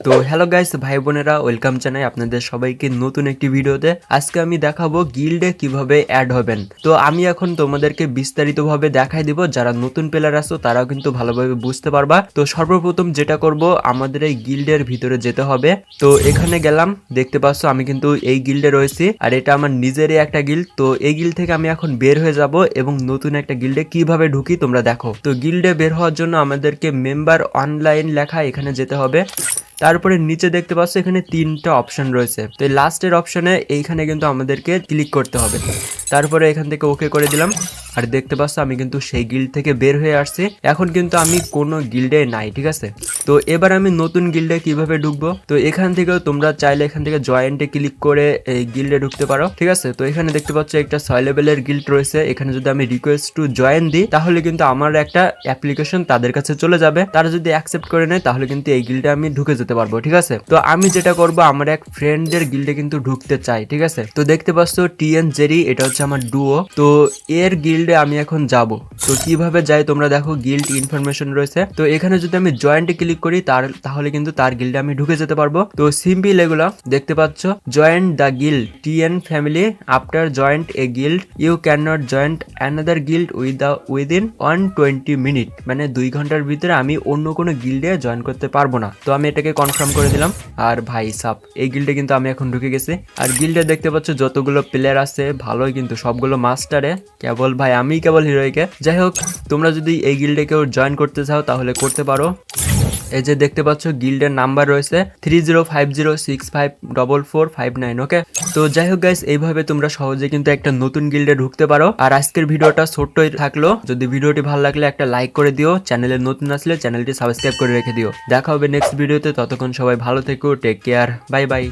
তো hello guys ভাই বোনেরা, ওয়েলকাম জানাই আপনাদের সবাইকে নতুন একটি ভিডিওতে। আজকে আমি দেখাবো গিল্ডে কিভাবে অ্যাড হবেন। তো আমি এখন তোমাদেরকে বিস্তারিতভাবে দেখাই দিব, যারা নতুন প্লেয়ার আছো তারাও কিন্তু ভালোভাবে বুঝতে পারবা। তো সর্বপ্রথম যেটা করব, আমাদের এই গিল্ডের ভিতরে যেতে হবে। তো এখানে গেলাম, দেখতে পাচ্ছ আমি কিন্তু এই গিল্ডে রয়েছি, আর এটা আমার নিজেরই একটা গিল্ড। তো এই গিল্ড থেকে আমি এখন বের হয়ে যাব এবং নতুন একটা গিল্ডে কিভাবে ঢুকি তোমরা দেখো। তো গিল্ডে বের হওয়ার জন্য আমাদেরকে মেম্বার অনলাইন লেখা এখানে যেতে হবে। তারপরে নিচে দেখতে পাচ্ছ এখানে তিনটা অপশন রয়েছে। তো এই লাস্টের অপশনে এইখানে কিন্তু আমাদেরকে ক্লিক করতে হবে। তারপরে এখান থেকে ওকে করে দিলাম, আর দেখতে পাচ্ছ আমি কিন্তু সেই গিল্ড থেকে বের হয়ে আসছি। এখন কিন্তু আমি কোনো গিল্ডে নাই, ঠিক আছে। তো এবার আমি নতুন গিল্ডে কিভাবে ঢুকবো, তো এখান থেকেও তোমরা চাইলে এখান থেকে জয়েন্টে ক্লিক করে এই গিল্ডে ঢুকতে পারো, ঠিক আছে। তো এখানে দেখতে পাচ্ছ একটা 6 লেভেলের গিল্ড রয়েছে। এখানে যদি আমি রিকোয়েস্ট টু জয়েন দিই তাহলে কিন্তু আমার একটা অ্যাপ্লিকেশন তাদের কাছে চলে যাবে। তারা যদি অ্যাকসেপ্ট করে নেয় তাহলে কিন্তু এই গিল্ডে আমি ঢুকে যেতে পারবো, ঠিক আছে। তো আমি যেটা করব, আমার এক ফ্রেন্ডের গিল্ডে কিন্তু ঢুকতে চাই, ঠিক আছে। তো দেখতে পাচ্ছ টিএন জেরি, এটা হচ্ছে আমার ডুও। তো এর গিল্ডে আমি এখন যাব। তো কিভাবে যাই তোমরা দেখো, গিল্ড ইনফরমেশন রয়েছে। তো এখানে যদি আমি জয়েন্টে ক্লিক করি তাহলে কিন্তু তার গিল্ডে আমি ঢুকে যেতে পারবো। তো সিম্পল এগুলো দেখতে পাচ্ছ, জয়েন্ট দ্য গিল্ড টিএন family, after join a guild you can not join another guild within 120 minute, মানে 2 ঘন্টার ভিতরে আমি অন্য কোনো গিল্ডে জয়েন করতে পারবো না। তো আমি এটাকে কনফার্ম করে দিলাম। আর ভাই সাপ, এই গিল্ডে কিন্তু আমি এখন ঢুকে গেছি। আর গিল্ডে দেখতে পাচ্ছ যতগুলো প্লেয়ার আছে ভালোই, কিন্তু সবগুলো মাস্টারে, কেবল ভাই আমি কেবল হিরোইকে। যাই হোক, তোমরা যদি এই গিল্ডে কেউ জয়েন করতে চাও তাহলে করতে পারো। এই যে দেখতে পাচ্ছ গিল্ডের নাম্বার রয়েছে 3050654459। ওকে, তো যাই হোক গাইস, এইভাবে তোমরা সহজে কিন্তু একটা নতুন গিল্ডে ঢুকতে পারো। আর আজকের ভিডিওটা ছোট্টই থাকলো, যদি ভিডিওটি ভালো লাগলে একটা লাইক করে দিও, চ্যানেলে নতুন আসলে চ্যানেলটি সাবস্ক্রাইব করে রেখে দিও। দেখা হবে নেক্সট ভিডিওতে, ততক্ষণ সবাই ভালো থেকো, টেক কেয়ার, বাই বাই।